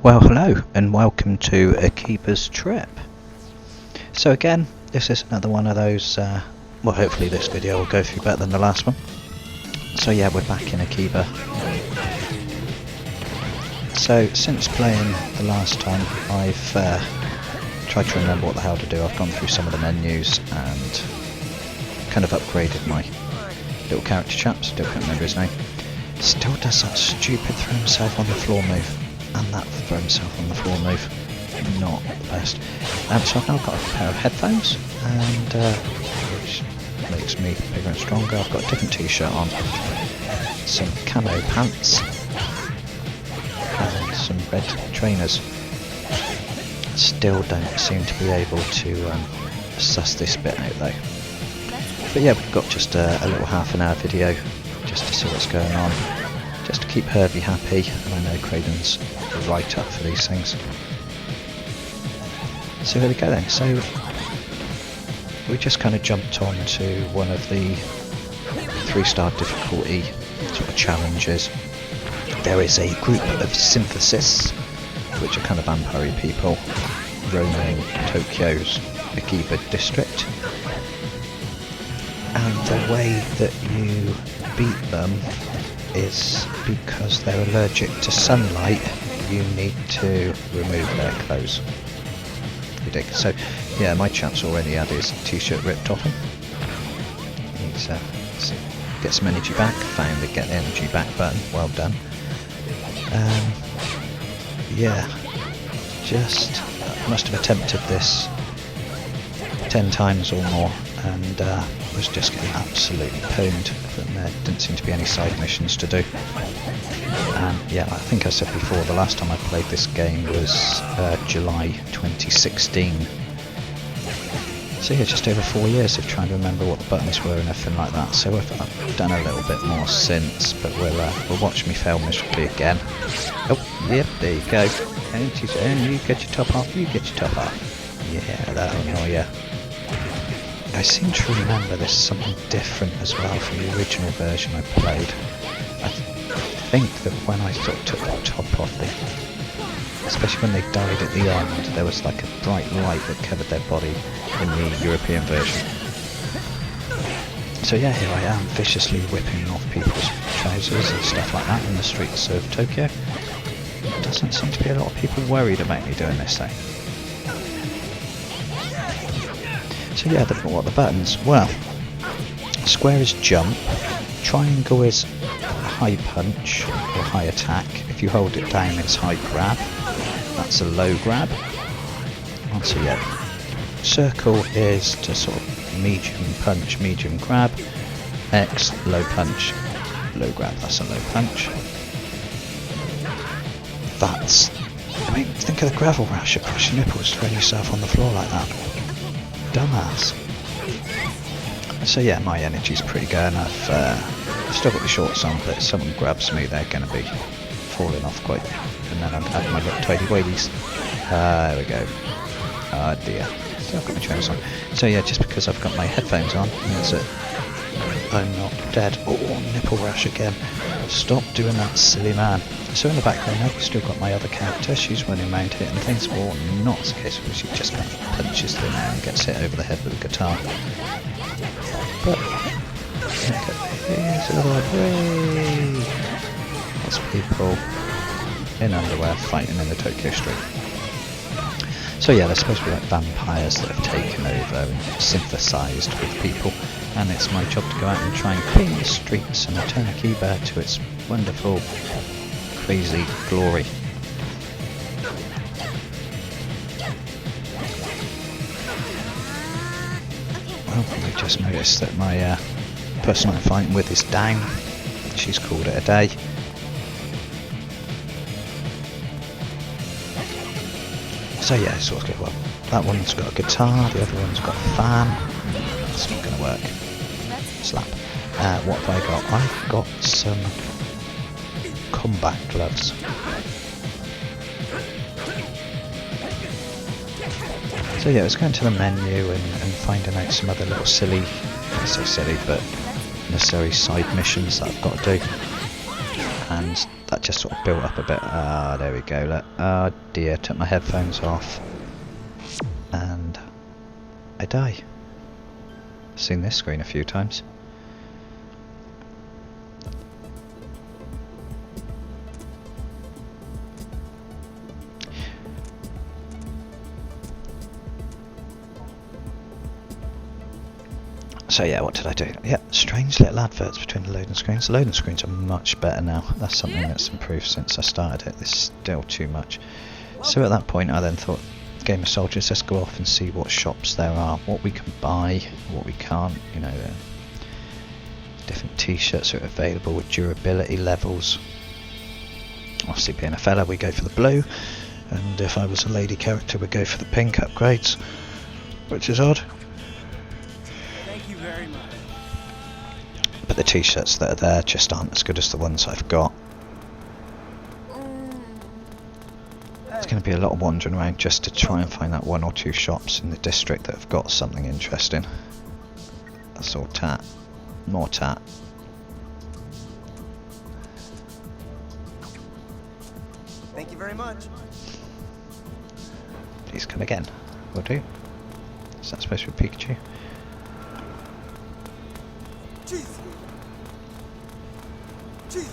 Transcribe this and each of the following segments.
Well, hello and welcome to Akiba's trip. So again, this is another one of those, well, hopefully this video will go through better than the last one. So yeah, we're back in Akiba. So since playing the last time, I've tried to remember what the hell to do. I've gone through some of the menus and kind of upgraded my little character chap. Still can't remember his name. Still does that stupid throw himself on the floor move. And that throw himself on the floor move, not the best. So I've now got a pair of headphones, and which makes me bigger and stronger. I've got a different t-shirt on, some camo pants, and some red trainers. Still don't seem to be able to suss this bit out though. But yeah, we've got just a little half an hour video just to see what's going on. Just to keep Herbie happy, and I know Craiden's right up for these things. So here we go then. So we just kind of jumped on to one of the 3-star difficulty sort of challenges. There is a group of synthesists, which are kind of vampire people, roaming Tokyo's Akiba district. And the way that you beat them is because they're allergic to sunlight, you need to remove their clothes. You dig? So yeah, my chap's already had his t-shirt ripped off him. Needs to get some energy back. Found the get energy back button. Well done. Yeah, just must have attempted this 10 times or more, and was just getting absolutely pwned. There didn't seem to be any side missions to do. And yeah, I think I said before, the last time I played this game was July 2016. So yeah, just over 4 years of trying to remember what the buttons were and everything like that. So I've done a little bit more since, but we'll watch me fail miserably again. Oh, yep, there you go. And you get your top off, you get your top off. Yeah, that'll annoy you. I seem to remember there's something different as well from the original version I played. I think that when I sort of took the top off, especially when they died at the end, there was like a bright light that covered their body in the European version. So yeah, here I am, viciously whipping off people's trousers and stuff like that in the streets of Tokyo. Doesn't seem to be a lot of people worried about me doing this though. So yeah, what are the buttons? Well, square is jump, triangle is high punch or high attack. If you hold it down, it's high grab. That's a low grab. So yeah, circle is to sort of medium punch, medium grab. X, low punch, low grab. That's a low punch. That's, I mean, think of the gravel rash across your nipples, throw yourself on the floor like that. Dumbass. So yeah, my energy's pretty good, and I've still got the shorts on, but if someone grabs me, they're going to be falling off quite, and then I'm having my little tidy wheelies. There we go. Oh dear. Still got my trousers on. So yeah, just because I've got my headphones on means that I'm not dead. Oh, nipple rash again. Stop doing that, silly man. So in the background I've still got my other character. She's running around hitting things. Well, not the case where she just kind of punches them out and gets hit over the head with a guitar. But here's another one. Lots of people in underwear fighting in the Tokyo street. So yeah, they're supposed to be like vampires that have taken over and synthesized with people, and it's my job to go out and try and clean the streets and return Akiba to its wonderful, crazy glory. Well, I just noticed that my person I'm fighting with is down. She's called it a day. So yeah, it's sort of good. Well, that one's got a guitar, the other one's got a fan. That's not going to work. Slap. What have I got? I've got some combat gloves. So yeah, I was going to the menu and finding out some other little silly, I say silly, but necessary side missions that I've got to do. and that just sort of built up a bit. Ah, there we go. Look. Oh dear, took my headphones off and I die. I've seen this screen a few times. So yeah, what did I do? Yeah, strange little adverts between the loading screens. The loading screens are much better now. That's something that's improved since I started it. This is still too much. So at that point I then thought, Game of Soldiers, let's go off and see what shops there are, what we can buy, what we can't. You know, different t-shirts are available with durability levels. Obviously being a fella we go for the blue, and if I was a lady character we'd go for the pink upgrades, which is odd. But the t-shirts that are there just aren't as good as the ones I've got. It's going to be a lot of wandering around just to try and find that 1 or 2 shops in the district that have got something interesting. That's all tat. More tat. Thank you very much. Please come again. Will do. Is that supposed to be Pikachu? Jeez. Jeez.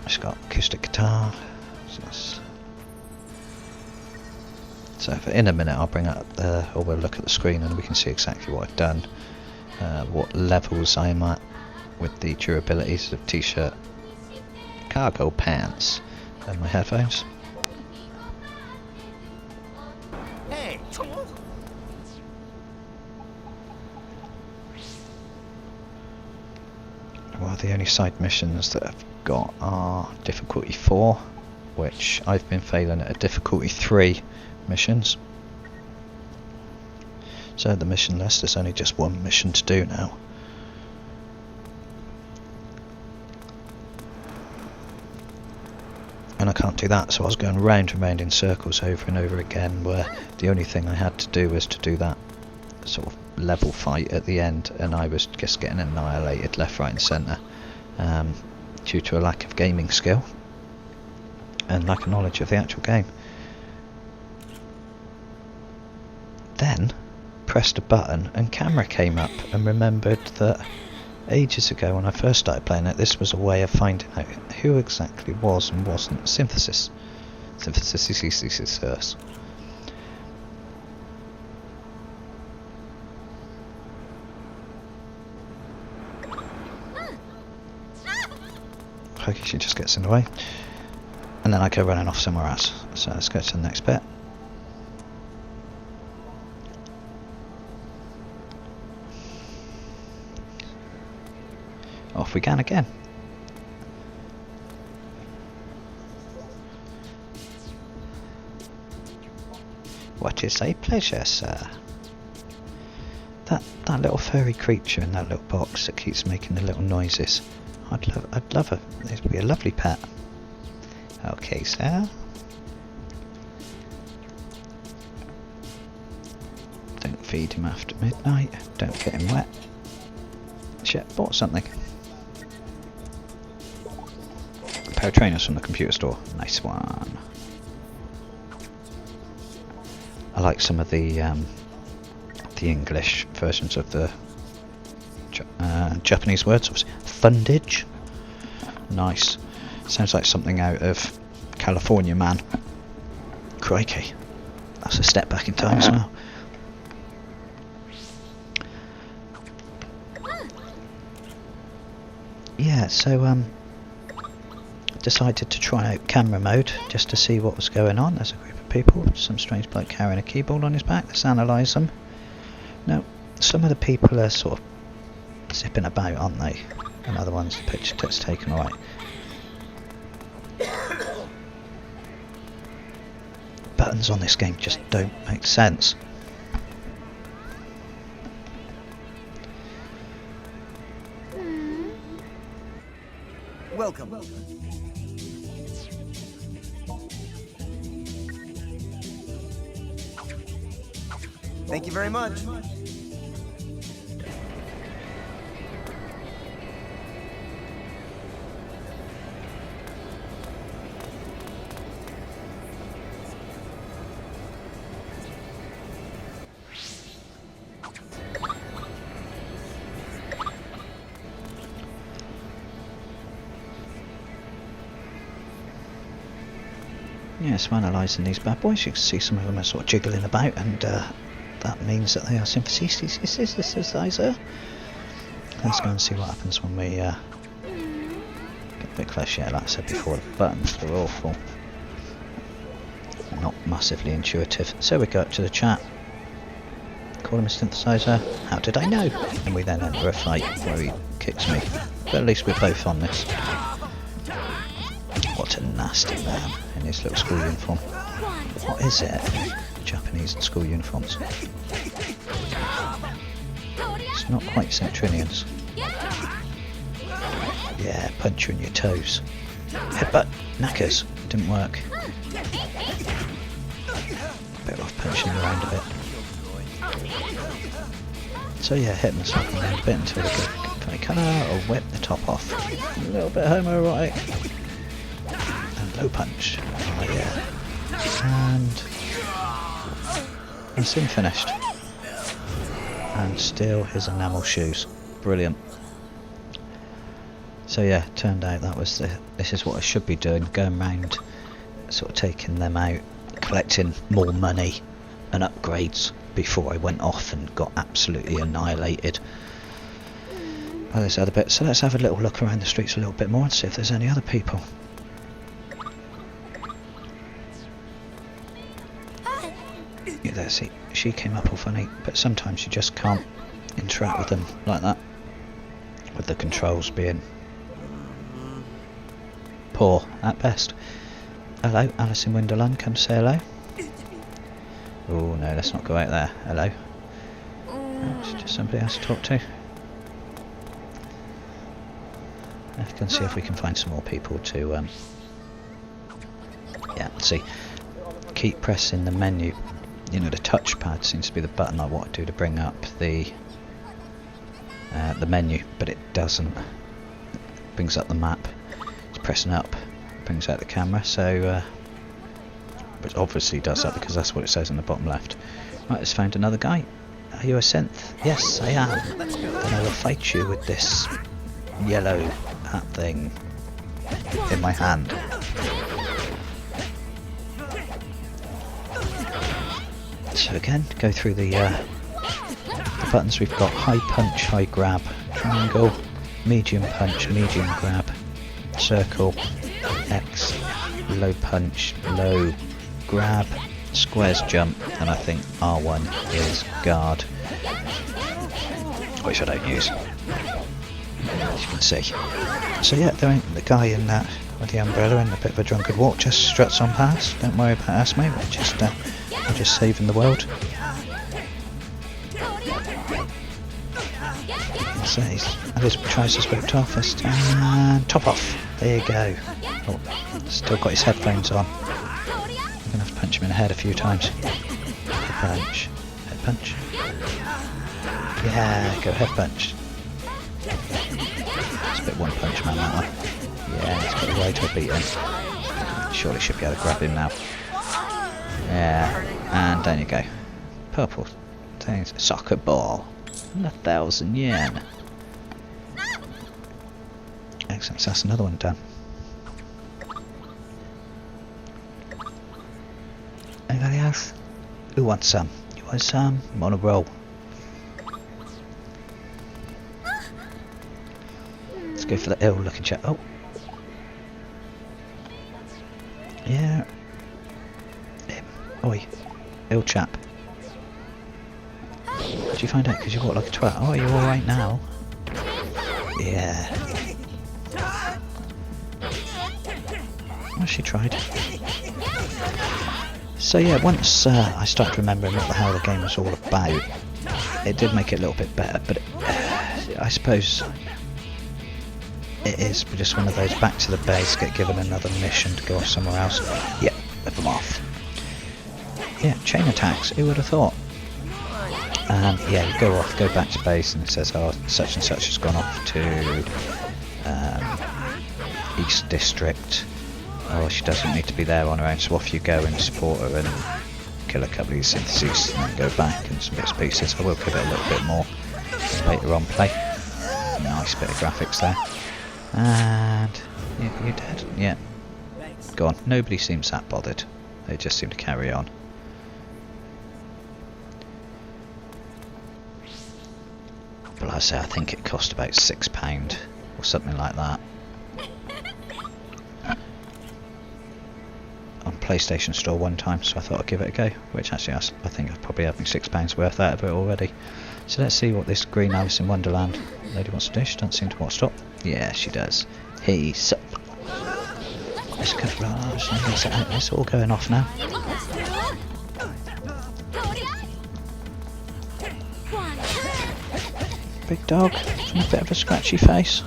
It's got acoustic guitar. So in a minute I'll bring up or we'll look at the screen and we can see exactly what I've done, what levels I'm at with the durabilities of t-shirt, cargo pants, and my headphones. Hey. Well, the only side missions that I've got are difficulty 4, which I've been failing at a difficulty 3 missions. So the mission list, there's only just one mission to do now. And I can't do that, so I was going round and round in circles over and over again, where the only thing I had to do was to do that sort of level fight at the end, and I was just getting annihilated left, right and centre, due to a lack of gaming skill and lack of knowledge of the actual game. Then pressed a button and camera came up, and remembered that ages ago when I first started playing it, this was a way of finding out who exactly was and wasn't synthesis. Okay, she just gets in the way, and then I go running off somewhere else. So let's go to the next bit. Off we can again. What is a pleasure, sir? That little furry creature in that little box that keeps making the little noises. I'd love her. It'd be a lovely pet. Okay, sir. Don't feed him after midnight. Don't get him wet. Shit, bought something. A pair of trainers from the computer store. Nice one. I like some of the English versions of the Japanese words. Obviously, fundage. Nice. Sounds like something out of California Man. Crikey. That's a step back in time as well. Yeah, so decided to try out camera mode just to see what was going on. There's a group of people, some strange bloke carrying a keyboard on his back. Let's analyse them. Now, some of the people are sort of zipping about, aren't they? And other ones, the picture gets taken away. Buttons on this game just don't make sense. Welcome. Thank you very much. Yes, analysing these bad boys, you can see some of them are sort of jiggling about, and that means that they are synthesizer. Let's go and see what happens when we get a bit closer. Yeah, like I said before, the buttons are awful. Not massively intuitive. So we go up to the chat, call him a synthesizer. How did I know? And we then enter a fight where he kicks me. But at least we're both on this. What a nasty man in his little school uniform. What is it? Japanese school uniforms. It's not quite Centrinians. Yeah, punch you in your toes. Headbutt, knackers. Didn't work. Better off punching him around a bit. So yeah, hit myself around a bit until we get funny colour or whip the top off. A little bit homoerotic. And low punch. Oh yeah. And soon finished. And still his enamel shoes. Brilliant. So yeah, turned out that was this is what I should be doing, going round, sort of taking them out, collecting more money and upgrades before I went off and got absolutely annihilated by this other bit. So let's have a little look around the streets a little bit more and see if there's any other people. Yeah, there, see, she came up all funny, but sometimes you just can't interact with them like that, with the controls being poor at best. Hello, Alice in Wonderland, come say hello. Oh no, let's not go out there. Hello. It's just somebody else to talk to. I can see if we can find some more people to yeah, let's see. Keep pressing the menu. You know, the touchpad seems to be the button I want to do to bring up the menu, but it doesn't. It brings up the map. It's pressing up, brings out the camera, so which obviously does that because that's what it says in the bottom left. Right, let's find another guy. Are you a synth? Yes, I am. Then I will fight you with this yellow hat thing in my hand. So again, go through the buttons. We've got high punch, high grab, triangle, medium punch, medium grab, circle, X, low punch, low grab, squares jump, and I think R1 is guard, which I don't use, as you can see. So yeah, there ain't the guy in that with the umbrella and a bit of a drunken walk just struts on past. Don't worry about us, mate. We're just saving the world. So Alice tries to spook toughest and top off. There you go. Oh, still got his headphones on. I'm gonna have to punch him in the head a few times. Head punch. Head punch. Yeah, go head punch. It's a bit one punch man that one. Yeah, he's got the way to beat him. Surely should be able to grab him now. Yeah, and down you go. Purple things. Soccer ball. 1,000 yen. Excellent, so that's another one done. Anybody else? Who wants some? You want some? I'm on a roll. Let's go for the ill looking chap. Oh. Yeah. Oi. Ill chap. Did you find out because you walk like a twat? Oh, are you alright now? Yeah. Well, she tried. So yeah, once I started remembering what the hell the game was all about, it did make it a little bit better, but I suppose it is just one of those back to the base, get given another mission to go off somewhere else. Yeah, rip them off. Yeah, chain attacks, who would have thought? Yeah, you go back to base and it says, oh, such and such has gone off to East District. Oh, she doesn't need to be there on her own, so off you go and support her and kill a couple of these syntheses and then go back and some bits and pieces. I will give it a little bit more later on play. Nice bit of graphics there. And yeah, you dead? Yeah. Go on, nobody seems that bothered. They just seem to carry on. But like I say, I think it cost about £6 or something like that. On PlayStation Store one time, so I thought I'd give it a go, which actually I think I've probably had my £6 worth out of it already. So let's see what this green Alice in Wonderland lady wants to do. She doesn't seem to want to stop. Yeah, she does. Hey, sup. Let's go. It's all going off now. Big dog, from a bit of a scratchy face.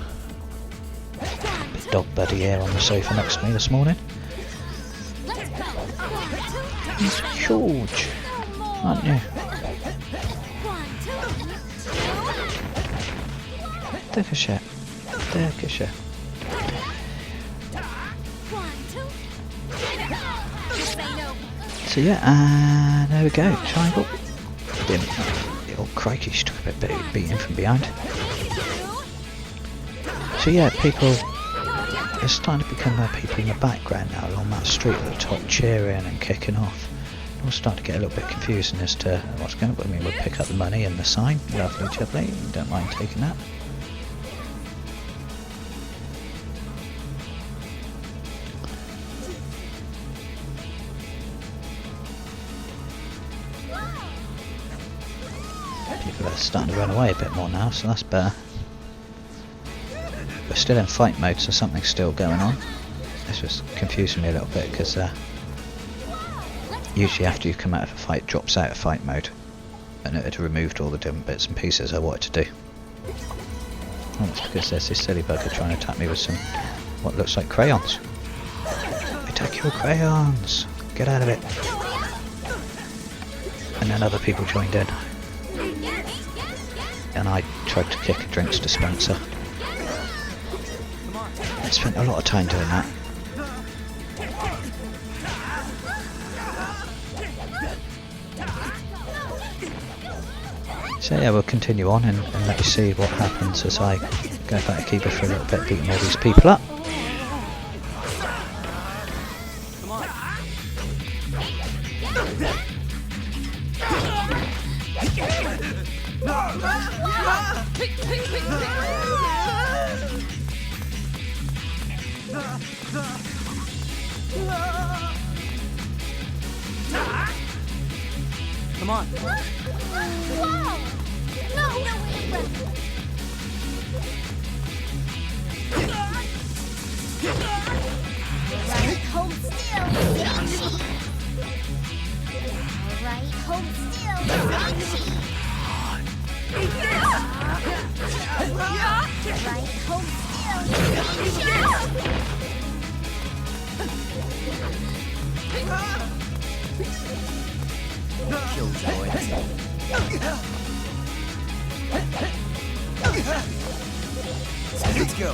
Big dog buddy here on the sofa next to me this morning. He's huge, aren't you? Take a shot. Take a shot. So yeah, and there we go. Triangle. Oh crikey, she took a bit of beating from behind. So yeah, people, there's starting to become more people in the background now along that street at the top, cheering and kicking off. We'll start to get a little bit confusing as to what's going on. I mean, we'll pick up the money and the sign. Lovely, lovely. Don't mind taking that. People are starting to run away a bit more now, so that's better. We're still in fight mode, so something's still going on. This was confusing me a little bit because usually after you come out of a fight, it drops out of fight mode, and it had removed all the different bits and pieces I wanted to do. Oh, that's because there's this silly bugger trying to attack me with some what looks like crayons. Attack your crayons! Get out of it! And then other people joined in. And I tried to kick a drinks dispenser. I spent a lot of time doing that. So yeah, we'll continue on and let you see what happens as I go back to Akiba for a little bit, beating all these people up. Come on. Wow! No, right, hold still. Right, hold still. Right, hold Killjoy. Let's go.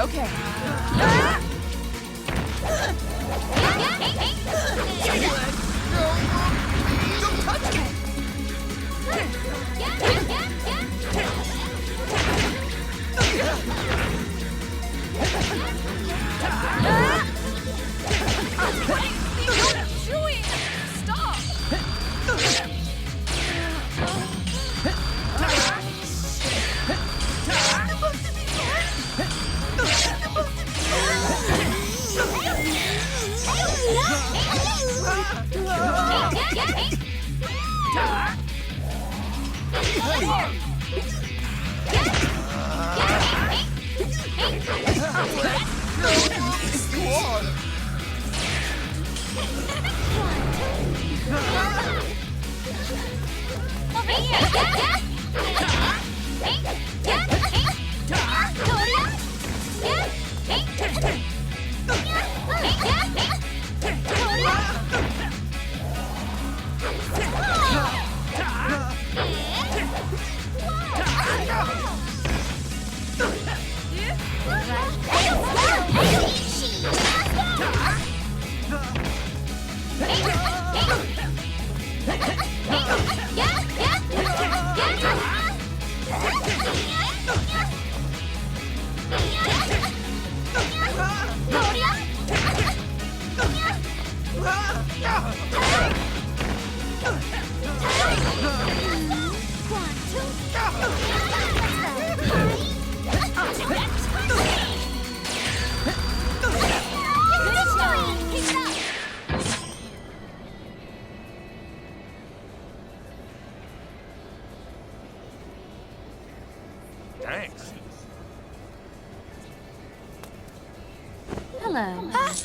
Okay. Don't touch me. Right. Thanks. Hello.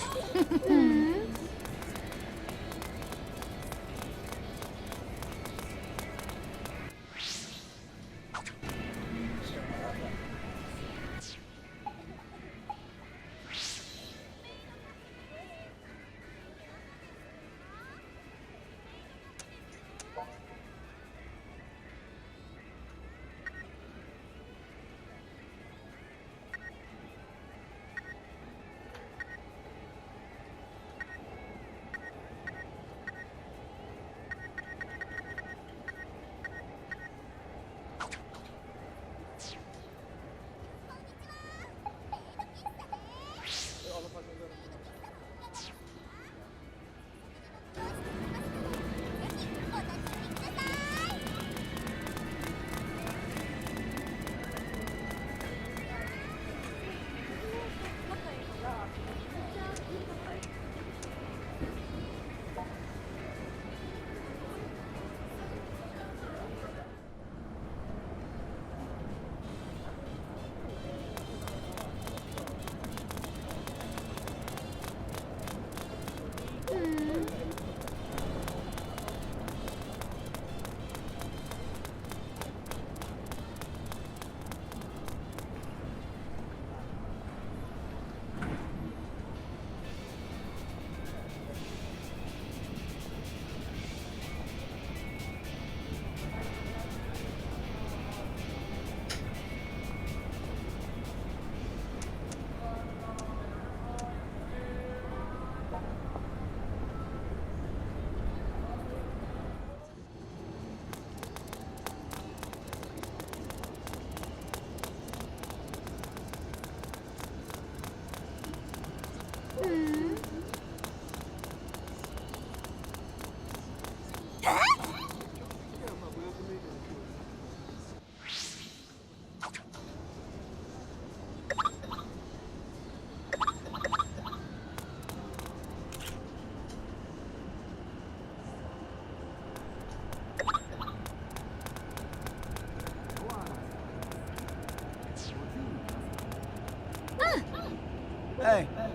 Hey. Hey.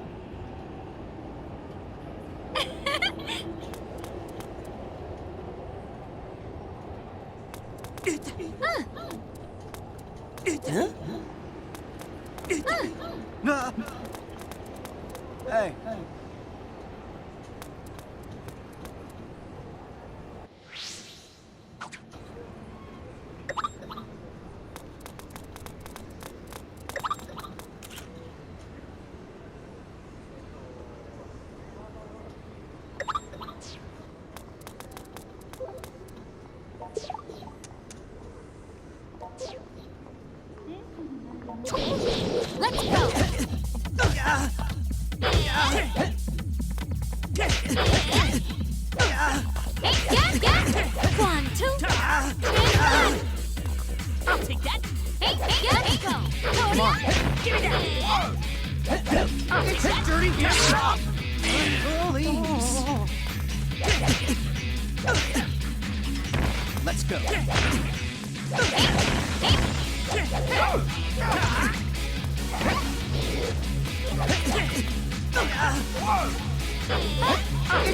Let's go. One, two, and I'll take that. hey, let's go. Come on. Give me that. I'll take that. Dirty bitch. Please. Let's go. I'll take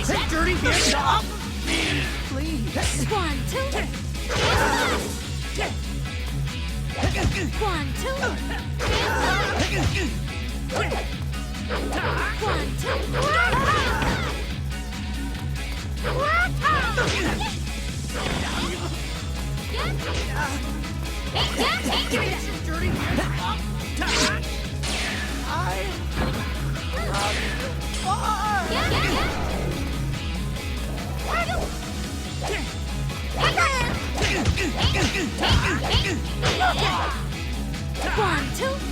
that. Dirty bitch. Please. One, two, one, two, one, two. Give me that. Dirty bitch. One, two,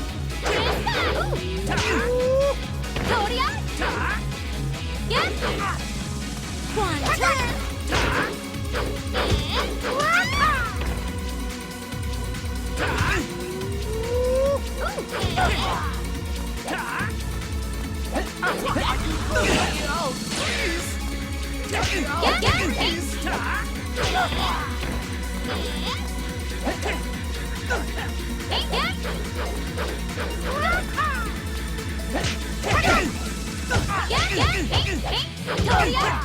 Hey, Good job.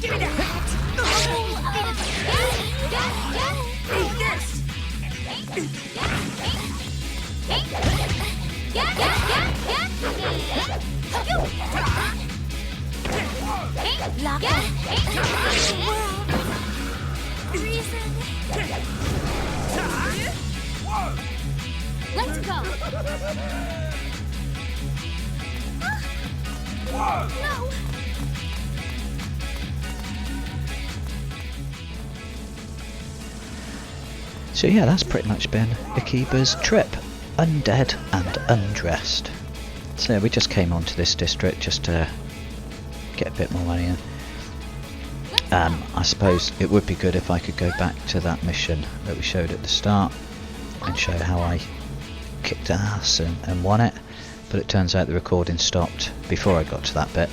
Keep it up. Let's go. No. So yeah, that's pretty much been Akiba's trip, undead and undressed. So we just came onto this district just to get a bit more money in. I suppose it would be good if I could go back to that mission that we showed at the start and show how I kicked ass and won it, but it turns out the recording stopped before I got to that bit,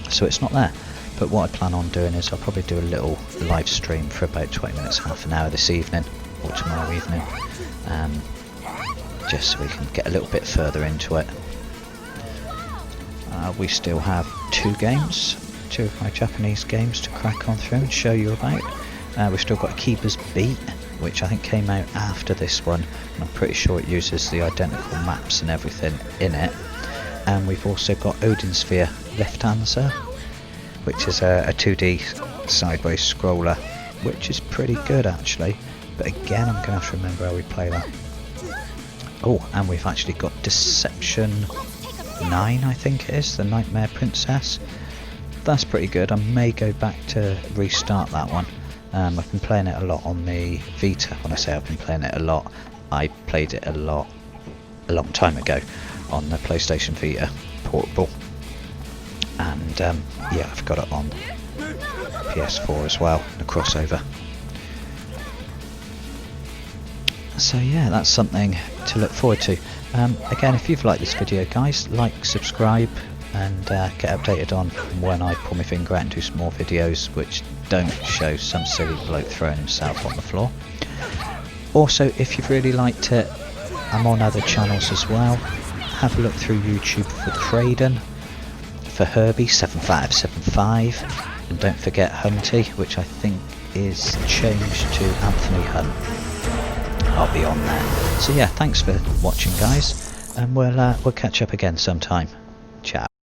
so it's not there. But what I plan on doing is I'll probably do a little live stream for about 20 minutes, half an hour this evening or tomorrow evening, just so we can get a little bit further into it. We still have two of my Japanese games to crack on through and show you about. We've still got Akiba's Beat, which I think came out after this one, and I'm pretty sure it uses the identical maps and everything in it. And we've also got Odin's Sphere Lufthansa, which is a 2D sideways scroller, which is pretty good actually, but again I'm going to have to remember how we play that. Oh, and we've actually got Deception 9, I think it is, the Nightmare Princess. That's pretty good. I may go back to restart that one. I've been playing it a lot on the Vita. When I say I've been playing it a lot, I played it a lot a long time ago on the PlayStation Vita portable, and yeah, I've got it on PS4 as well, the crossover. So yeah, that's something to look forward to. Again, if you've liked this video guys, like, subscribe, and get updated on when I pull my finger out and do some more videos which don't show some silly bloke throwing himself on the floor. Also, if you've really liked it, I'm on other channels as well. Have a look through YouTube for Craiden, for Herbie7575, and don't forget Hunty, which I think is changed to Anthony Hunt. I'll be on there. So yeah, thanks for watching guys, and we'll catch up again sometime. Ciao.